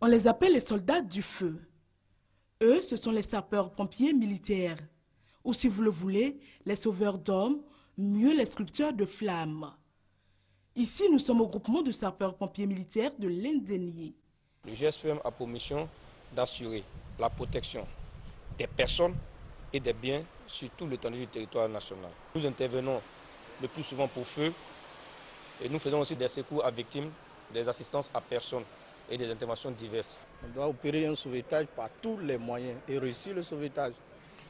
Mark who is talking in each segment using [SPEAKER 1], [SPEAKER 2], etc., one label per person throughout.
[SPEAKER 1] On les appelle les soldats du feu. Eux, ce sont les sapeurs-pompiers militaires, ou si vous le voulez, les sauveurs d'hommes, mieux les sculpteurs de flammes. Ici, nous sommes au groupement de sapeurs-pompiers militaires de l'Indénié.
[SPEAKER 2] Le GSPM a pour mission d'assurer la protection des personnes et des biens sur tout l'étendue du territoire national. Nous intervenons le plus souvent pour feu et nous faisons aussi des secours à victimes, des assistances à personnes et des interventions diverses.
[SPEAKER 3] On doit opérer un sauvetage par tous les moyens et réussir le sauvetage,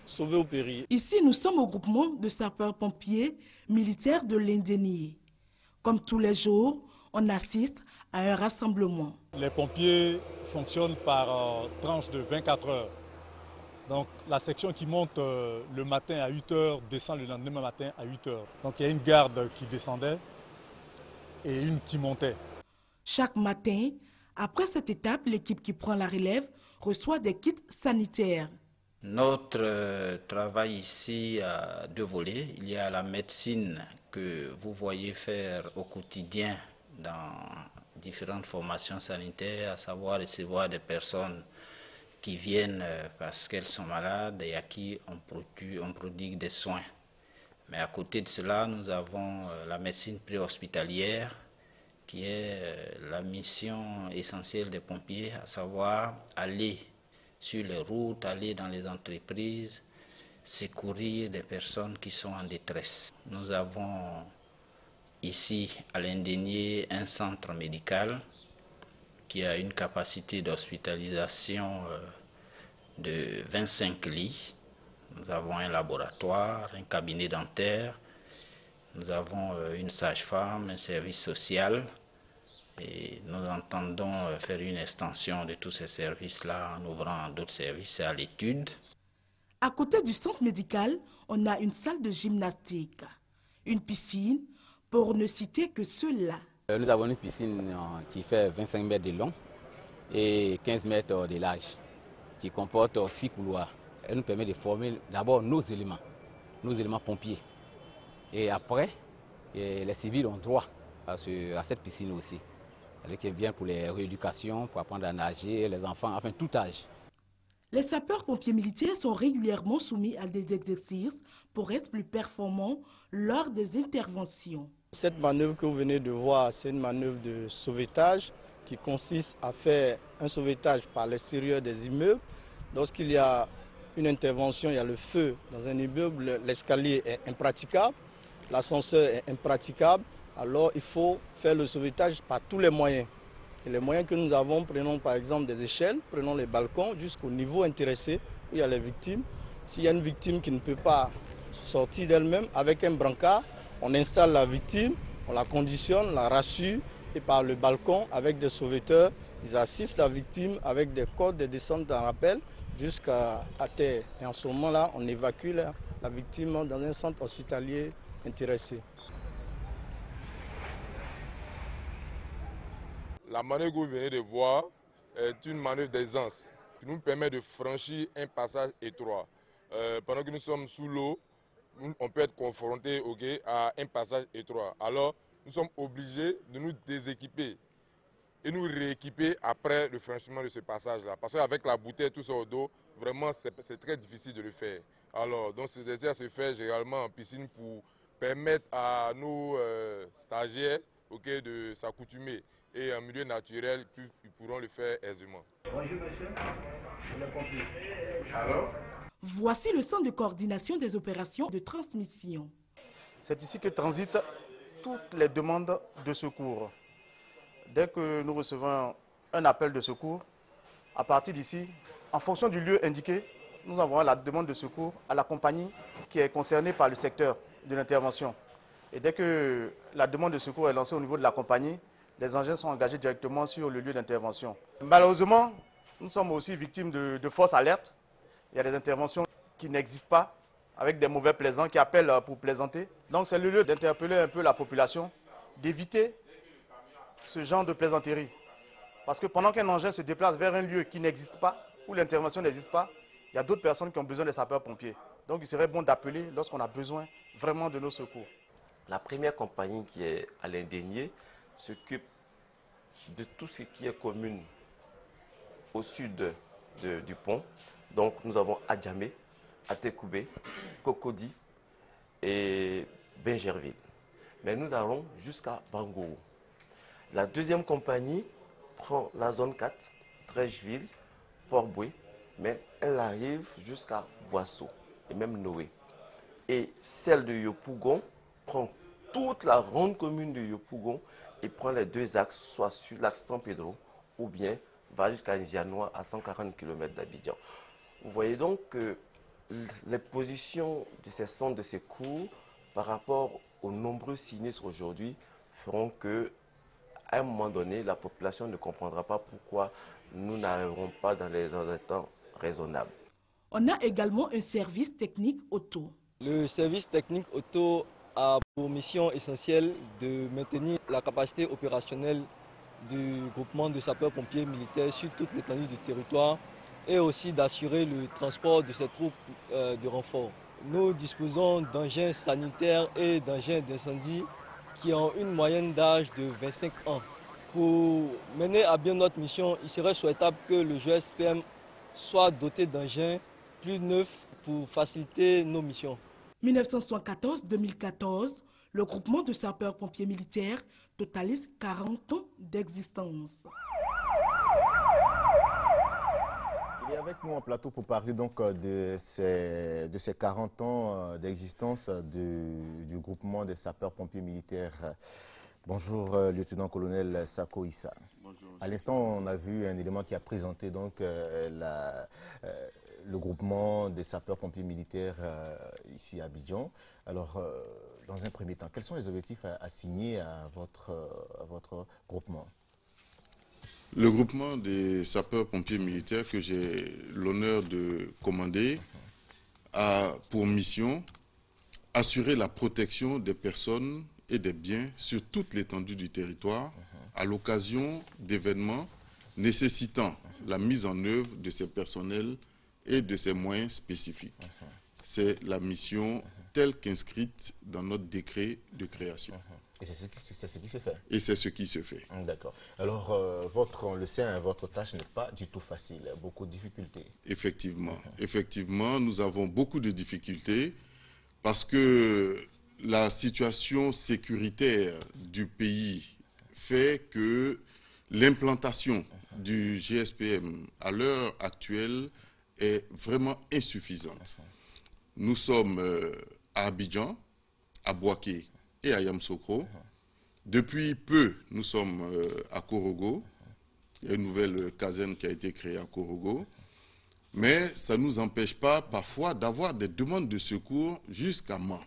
[SPEAKER 3] sauver au péril.
[SPEAKER 1] Ici, nous sommes au groupement de sapeurs-pompiers militaires de l'Indénié. Comme tous les jours, on assiste à un rassemblement.
[SPEAKER 4] Les pompiers fonctionnent par tranche de 24 heures. Donc la section qui monte le matin à 8 heures descend le lendemain matin à 8 heures. Donc il y a une garde qui descendait et une qui montait.
[SPEAKER 1] Chaque matin, après cette étape, l'équipe qui prend la relève reçoit des kits sanitaires.
[SPEAKER 5] Notre travail ici a deux volets. Il y a la médecine que vous voyez faire au quotidien dans différentes formations sanitaires, à savoir recevoir des personnes qui viennent parce qu'elles sont malades et à qui on prodigue des soins. Mais à côté de cela, nous avons la médecine préhospitalière qui est la mission essentielle des pompiers, à savoir aller sur les routes, aller dans les entreprises, secourir des personnes qui sont en détresse. Nous avons ici à l'Indénié un centre médical qui a une capacité d'hospitalisation de 25 lits. Nous avons un laboratoire, un cabinet dentaire, nous avons une sage-femme, un service social et nous entendons faire une extension de tous ces services-là en ouvrant d'autres services à l'étude.
[SPEAKER 1] À côté du centre médical, on a une salle de gymnastique, une piscine, pour ne citer que ceux-là.
[SPEAKER 6] Nous avons une piscine qui fait 25 mètres de long et 15 mètres de large, qui comporte 6 couloirs. Elle nous permet de former d'abord nos éléments pompiers. Et après, les civils ont droit à cette piscine aussi. Elle vient pour les rééducations, pour apprendre à nager, les enfants, enfin tout âge.
[SPEAKER 1] Les sapeurs-pompiers militaires sont régulièrement soumis à des exercices pour être plus performants lors des interventions.
[SPEAKER 3] Cette manœuvre que vous venez de voir, c'est une manœuvre de sauvetage qui consiste à faire un sauvetage par l'extérieur des immeubles. Lorsqu'il y a une intervention, il y a le feu dans un immeuble, l'escalier est impraticable, l'ascenseur est impraticable, alors il faut faire le sauvetage par tous les moyens. Et les moyens que nous avons, prenons par exemple des échelles, prenons les balcons jusqu'au niveau intéressé où il y a les victimes. S'il y a une victime qui ne peut pas sortir d'elle-même, avec un brancard, on installe la victime, on la conditionne, la rassure et par le balcon avec des sauveteurs, ils assistent la victime avec des cordes de descente en rappel jusqu'à terre. Et en ce moment-là, on évacue la victime dans un centre hospitalier intéressé.
[SPEAKER 7] La manœuvre que vous venez de voir est une manœuvre d'aisance qui nous permet de franchir un passage étroit. Pendant que nous sommes sous l'eau, on peut être confronté à un passage étroit. Alors, nous sommes obligés de nous déséquiper et nous rééquiper après le franchissement de ce passage-là. Parce qu'avec la bouteille, tout ça au dos, vraiment, c'est très difficile de le faire. Alors, donc, ces exercices se fait généralement en piscine pour permettre à nos stagiaires de s'accoutumer. Et en milieu naturel, ils pourront le faire aisément.
[SPEAKER 3] Bonjour monsieur, je l'ai compris.
[SPEAKER 7] Alors ?
[SPEAKER 1] Voici le centre de coordination des opérations de transmission.
[SPEAKER 8] C'est ici que transitent toutes les demandes de secours. Dès que nous recevons un appel de secours, à partir d'ici, en fonction du lieu indiqué, nous envoyons la demande de secours à la compagnie qui est concernée par le secteur de l'intervention. Et dès que la demande de secours est lancée au niveau de la compagnie, les engins sont engagés directement sur le lieu d'intervention. Malheureusement, nous sommes aussi victimes de fausses alertes. Il y a des interventions qui n'existent pas, avec des mauvais plaisants qui appellent pour plaisanter. Donc c'est le lieu d'interpeller un peu la population, d'éviter ce genre de plaisanterie. Parce que pendant qu'un engin se déplace vers un lieu qui n'existe pas, où l'intervention n'existe pas, il y a d'autres personnes qui ont besoin des sapeurs-pompiers. Donc il serait bon d'appeler lorsqu'on a besoin vraiment de nos secours.
[SPEAKER 9] La première compagnie qui est à l'Indénié s'occupe de tout ce qui est commune au sud du pont. Donc nous avons Adjamé, Atekoubé, Cocody et Bingerville. Mais nous allons jusqu'à Bangourou. La deuxième compagnie prend la zone 4, Trècheville, Port-Boué, mais elle arrive jusqu'à Boisseau et même Noé. Et celle de Yopougon prend toute la ronde commune de Yopougon et prend les deux axes, soit sur l'axe San Pedro ou bien va jusqu'à Nzianois à 140 km d'Abidjan. Vous voyez donc que les positions de ces centres de secours par rapport aux nombreux sinistres aujourd'hui feront que, à un moment donné, la population ne comprendra pas pourquoi nous n'arriverons pas dans les temps raisonnables.
[SPEAKER 1] On a également un service technique auto.
[SPEAKER 10] Le service technique auto a pour mission essentielle de maintenir la capacité opérationnelle du groupement de sapeurs-pompiers militaires sur toute l'étendue du territoire et aussi d'assurer le transport de ces troupes de renfort. Nous disposons d'engins sanitaires et d'engins d'incendie qui ont une moyenne d'âge de 25 ans. Pour mener à bien notre mission, il serait souhaitable que le GSPM soit doté d'engins plus neufs pour faciliter nos missions.
[SPEAKER 1] 1974-2014, le groupement de sapeurs-pompiers militaires totalise 40 ans d'existence.
[SPEAKER 11] Il est avec nous en plateau pour parler donc de ces 40 ans d'existence du groupement des sapeurs-pompiers militaires. Bonjour, lieutenant-colonel Sako Issa.
[SPEAKER 12] Bonjour.
[SPEAKER 11] À l'instant, on a vu un élément qui a présenté donc le groupement des sapeurs-pompiers militaires ici à Abidjan. Alors, dans un premier temps, quels sont les objectifs assignés à votre groupement?
[SPEAKER 12] Le groupement des sapeurs-pompiers militaires que j'ai l'honneur de commander a pour mission assurer la protection des personnes et des biens sur toute l'étendue du territoire à l'occasion d'événements nécessitant la mise en œuvre de ces personnels et de ces moyens spécifiques. C'est la mission telle qu'inscrite dans notre décret de création.
[SPEAKER 11] Et c'est ce qui se fait.
[SPEAKER 12] Et c'est ce qui se fait.
[SPEAKER 11] D'accord. Alors, on le sait, votre tâche n'est pas du tout facile, beaucoup de difficultés.
[SPEAKER 12] Effectivement. Effectivement, nous avons beaucoup de difficultés parce que la situation sécuritaire du pays fait que l'implantation du GSPM à l'heure actuelle est vraiment insuffisante. Nous sommes à Abidjan, à Bouaké et à Yamoussoukro. Depuis peu, nous sommes à Korogo. Il y a une nouvelle caserne qui a été créée à Korogo. Mais ça ne nous empêche pas parfois d'avoir des demandes de secours jusqu'à Man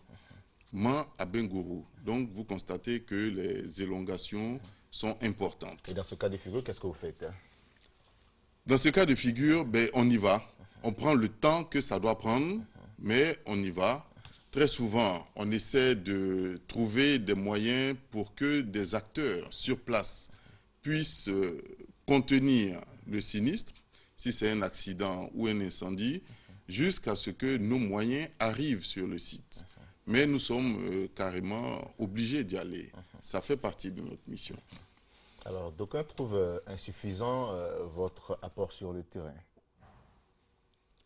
[SPEAKER 12] à Bengourou. Donc vous constatez que les élongations sont importantes.
[SPEAKER 11] Et dans ce cas de figure, qu'est-ce que vous faites?
[SPEAKER 12] Dans ce cas de figure, on y va. On prend le temps que ça doit prendre, mais on y va. Très souvent, on essaie de trouver des moyens pour que des acteurs sur place puissent contenir le sinistre, si c'est un accident ou un incendie, jusqu'à ce que nos moyens arrivent sur le site. Mais nous sommes carrément obligés d'y aller. Ça fait partie de notre mission.
[SPEAKER 11] Alors, d'aucuns trouvent insuffisant votre apport sur le terrain.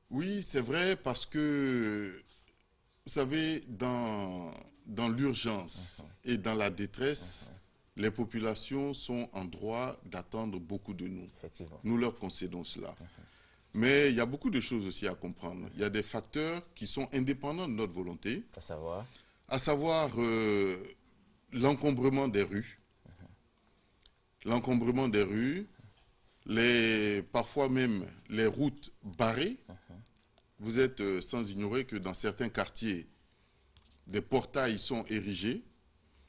[SPEAKER 12] Oui, c'est vrai parce que, vous savez, dans l'urgence et dans la détresse, les populations sont en droit d'attendre beaucoup de nous.
[SPEAKER 11] Effectivement.
[SPEAKER 12] Nous leur concédons cela. Mais il y a beaucoup de choses aussi à comprendre. Il y a des facteurs qui sont indépendants de notre volonté. À savoir l'encombrement des rues. L'encombrement des rues, parfois même les routes barrées. Vous êtes sans ignorer que dans certains quartiers, des portails sont érigés.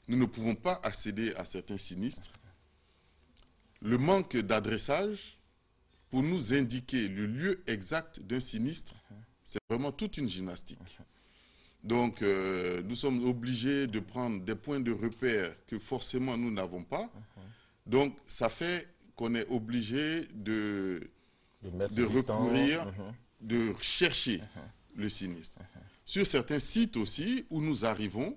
[SPEAKER 12] Nous ne pouvons pas accéder à certains sinistres. Le manque d'adressage pour nous indiquer le lieu exact d'un sinistre, c'est vraiment toute une gymnastique. Donc, nous sommes obligés de prendre des points de repère que forcément nous n'avons pas. Donc, ça fait qu'on est obligé de recourir, de chercher le sinistre. Sur certains sites aussi où nous arrivons,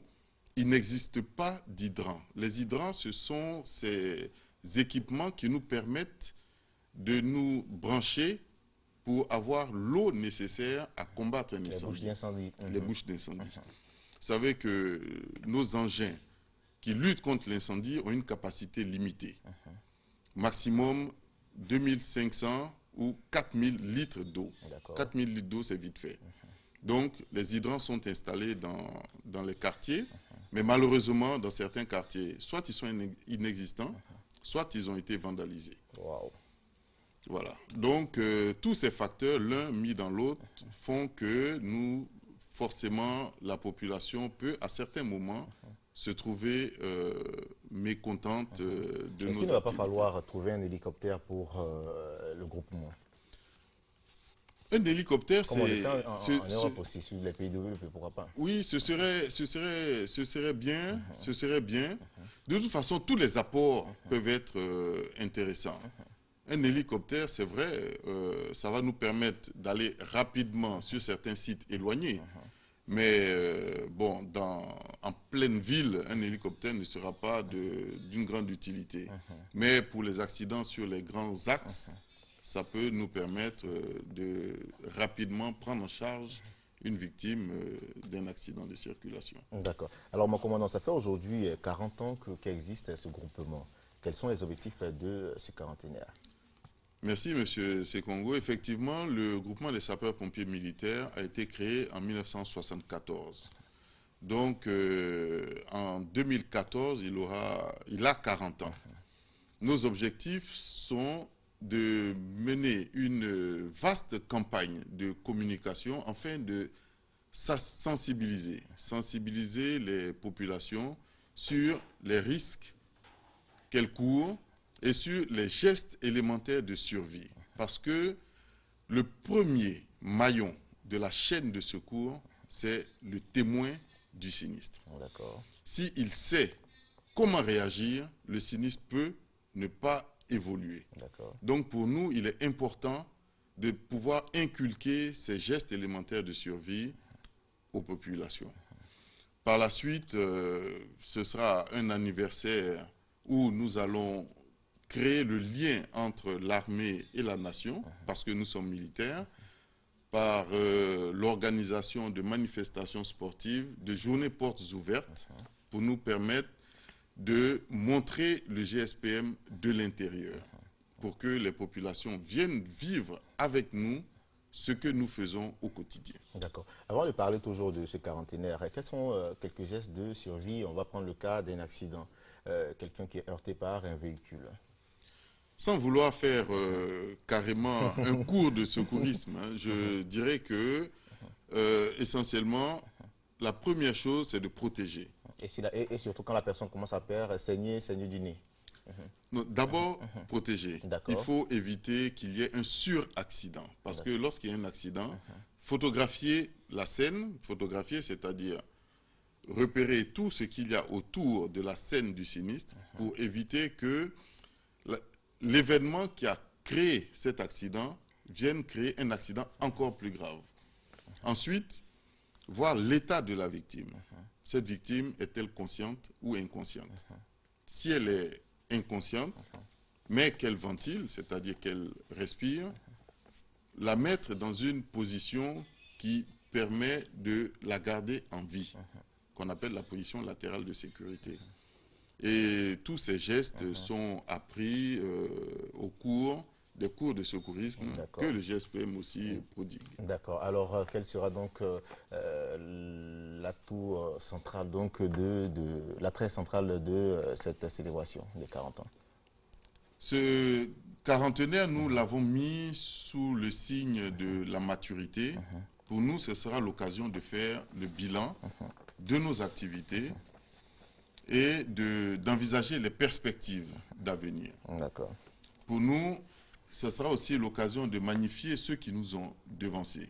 [SPEAKER 12] il n'existe pas d'hydrants. Les hydrants, ce sont ces équipements qui nous permettent de nous brancher pour avoir l'eau nécessaire à combattre un incendie.
[SPEAKER 11] Les bouches d'incendie.
[SPEAKER 12] Les bouches d'incendie. Vous savez que nos engins qui luttent contre l'incendie ont une capacité limitée. Maximum 2500 ou 4000 litres d'eau. 4000 litres d'eau, c'est vite fait. Donc, les hydrants sont installés dans les quartiers, mais malheureusement, dans certains quartiers, soit ils sont inexistants, soit ils ont été vandalisés. Voilà. Donc, tous ces facteurs, l'un mis dans l'autre, font que nous, forcément, la population peut, à certains moments, se trouver mécontente de nos activités.
[SPEAKER 11] Est-ce qu'il ne va pas falloir trouver un hélicoptère pour le groupement?
[SPEAKER 12] Un hélicoptère, c'est...
[SPEAKER 11] Comme on le fait en Europe aussi, sur les pays développés, pourquoi pas?
[SPEAKER 12] Oui, ce serait bien. Ce serait bien. De toute façon, tous les apports peuvent être intéressants. Un hélicoptère, c'est vrai, ça va nous permettre d'aller rapidement sur certains sites éloignés. Mais bon, en pleine ville, un hélicoptère ne sera pas d'une grande utilité. Mais pour les accidents sur les grands axes, ça peut nous permettre de rapidement prendre en charge une victime d'un accident de circulation.
[SPEAKER 11] D'accord. Alors, mon commandant, ça fait aujourd'hui 40 ans qu'existe ce groupement. Quels sont les objectifs de ce quarantenaire?
[SPEAKER 12] Merci, M. Sekongo. Effectivement, le groupement des sapeurs-pompiers militaires a été créé en 1974. Donc, en 2014, il a 40 ans. Nos objectifs sont de mener une vaste campagne de communication afin de sensibiliser les populations sur les risques qu'elles courent et sur les gestes élémentaires de survie. Parce que le premier maillon de la chaîne de secours, c'est le témoin du sinistre. S'il sait comment réagir, le sinistre peut ne pas évoluer. Donc pour nous, il est important de pouvoir inculquer ces gestes élémentaires de survie aux populations. Par la suite, ce sera un anniversaire où nous allons créer le lien entre l'armée et la nation, parce que nous sommes militaires, par l'organisation de manifestations sportives, de journées portes ouvertes, pour nous permettre de montrer le GSPM de l'intérieur, pour que les populations viennent vivre avec nous ce que nous faisons au quotidien.
[SPEAKER 11] D'accord. Avant de parler toujours de ce quarantenaire, quels sont quelques gestes de survie? On va prendre le cas d'un accident, quelqu'un qui est heurté par un véhicule.
[SPEAKER 12] Sans vouloir faire carrément un cours de secourisme, je dirais que, essentiellement, la première chose, c'est de protéger.
[SPEAKER 11] Et surtout quand la personne commence à perdre, saigner du nez.
[SPEAKER 12] D'abord, protéger. Il faut éviter qu'il y ait un suraccident. Parce que lorsqu'il y a un accident, photographier la scène, c'est-à-dire repérer tout ce qu'il y a autour de la scène du sinistre pour éviter que l'événement qui a créé cet accident vienne créer un accident encore plus grave. Ensuite, voir l'état de la victime. Cette victime est-elle consciente ou inconsciente? Si elle est inconsciente, mais qu'elle ventile, c'est-à-dire qu'elle respire, la mettre dans une position qui permet de la garder en vie, qu'on appelle la position latérale de sécurité. Et tous ces gestes sont appris au cours des cours de secourisme que le GSPM aussi prodigue.
[SPEAKER 11] D'accord. Alors, quel sera donc l'atout central, donc l'attrait central de cette célébration des 40 ans?
[SPEAKER 12] Ce quarantenaire, nous l'avons mis sous le signe de la maturité. Pour nous, ce sera l'occasion de faire le bilan de nos activités et d'envisager les perspectives d'avenir.
[SPEAKER 11] D'accord.
[SPEAKER 12] Pour nous, ce sera aussi l'occasion de magnifier ceux qui nous ont devancés.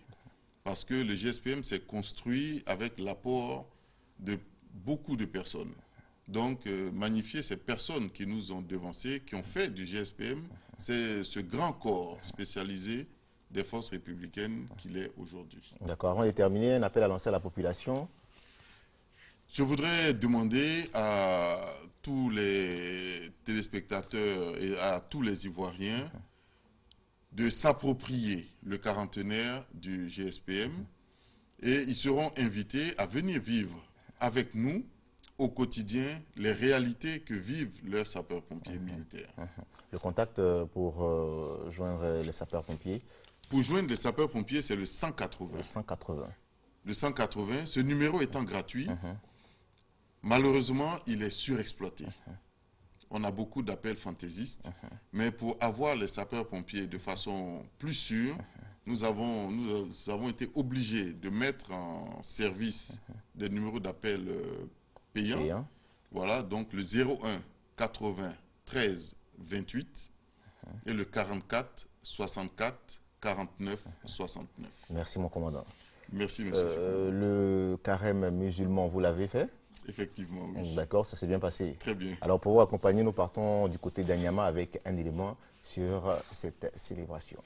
[SPEAKER 12] Parce que le GSPM s'est construit avec l'apport de beaucoup de personnes. Donc, magnifier ces personnes qui nous ont devancés, qui ont fait du GSPM, c'est ce grand corps spécialisé des forces républicaines qu'il est aujourd'hui.
[SPEAKER 11] D'accord. Avant de terminer, un appel à lancer à la population.
[SPEAKER 12] Je voudrais demander à tous les téléspectateurs et à tous les Ivoiriens de s'approprier le quarantenaire du GSPM et ils seront invités à venir vivre avec nous au quotidien les réalités que vivent leurs sapeurs-pompiers militaires.
[SPEAKER 11] Le contact pour joindre les sapeurs-pompiers?
[SPEAKER 12] Pour joindre les sapeurs-pompiers, c'est le 180.
[SPEAKER 11] Le 180.
[SPEAKER 12] Le 180, ce numéro étant gratuit, malheureusement, il est surexploité. On a beaucoup d'appels fantaisistes, mais pour avoir les sapeurs-pompiers de façon plus sûre, nous avons été obligés de mettre en service des numéros d'appel payants. Voilà, donc le 01 80 13 28 et le 44 64 49 69.
[SPEAKER 11] Merci mon commandant.
[SPEAKER 12] Merci monsieur.
[SPEAKER 11] Le carême musulman, vous l'avez fait?
[SPEAKER 12] Effectivement, oui.
[SPEAKER 11] D'accord, ça s'est bien passé.
[SPEAKER 12] Très bien.
[SPEAKER 11] Alors pour vous accompagner, nous partons du côté d'Anyama avec un élément sur cette célébration.